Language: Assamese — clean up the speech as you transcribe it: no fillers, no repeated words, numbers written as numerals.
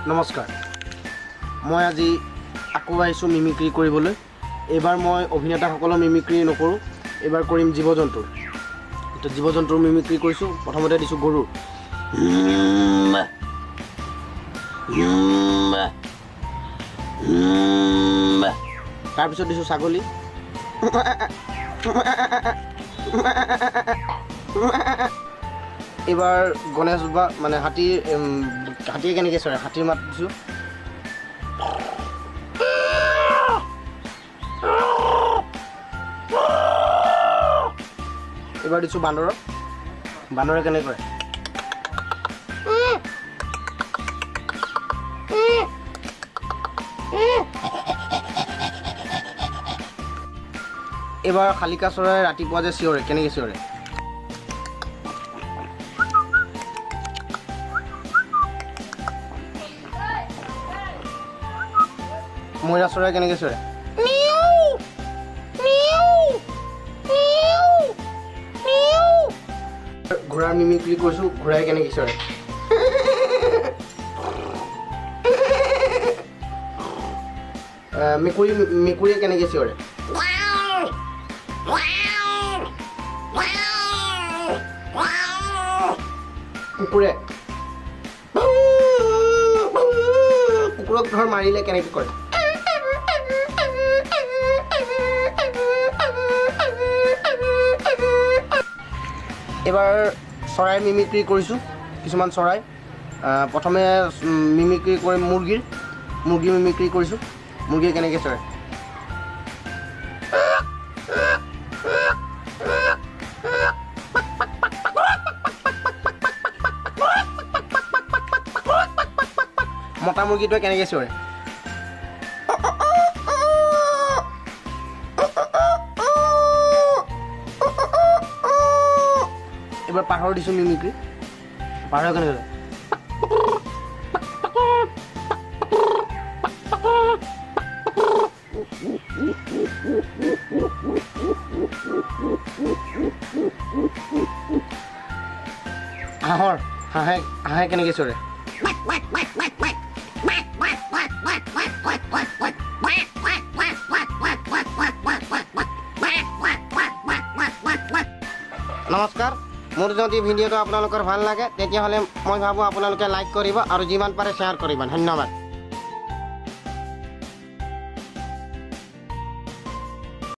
নমস্কাৰ মই আজি আকৌ আহিছোঁ মিমিক্ৰি কৰিবলৈ এবাৰ মই অভিনেতাসকলৰ মিমিক্ৰি নকৰোঁ এবাৰ কৰিম জীৱ-জন্তুৰ তো জীৱ-জন্তুৰ মিমিক্ৰি কৰিছোঁ প্ৰথমতে দিছোঁ গৰু তাৰপিছত দিছোঁ ছাগলী এবাৰ গণেশ বা মানে হাতীয়ে কেনেকৈ চৰে হাতীৰ মাত দিছোঁ এবাৰ দিছোঁ বান্দৰে কেনেকৈ কৰে এবাৰ শালিকা চৰাই ৰাতিপুৱা যে চিঞৰে কেনেকৈ চিঞৰে ময়ূৰা চৰাই কেনেকৈ চিঞৰে ঘোঁৰাৰ মিমিক্ৰি কৰিছোঁ ঘোঁৰাই কেনেকৈ চিঞৰে মেকুৰীয়ে কেনেকৈ চিঞৰে কুকুৰক ধৰ মাৰিলে কেনেকৈ কৰে এবাৰ চৰাই মিমিক্ৰি কৰিছোঁ কিছুমান চৰাই প্ৰথমে মিমিক্ৰি কৰিম মুৰ্গী মিমিক্ৰি কৰিছোঁ মুৰ্গীয়ে কেনেকৈ চৰে মতা মুৰ্গীটোৱে কেনেকৈ চিঞৰে এবাৰ পাৰৰ দিছোঁ মিমিক্ৰি পাৰ কেনেকৈ হাঁহে কেনেকৈ চৰে নমস্কাৰ মোৰ যদি ভিডিঅ'টো আপোনালোকৰ ভাল লাগে তেতিয়াহ'লে মই ভাবোঁ আপোনালোকে লাইক কৰিব আৰু যিমান পাৰে শ্বেয়াৰ কৰিব ধন্যবাদ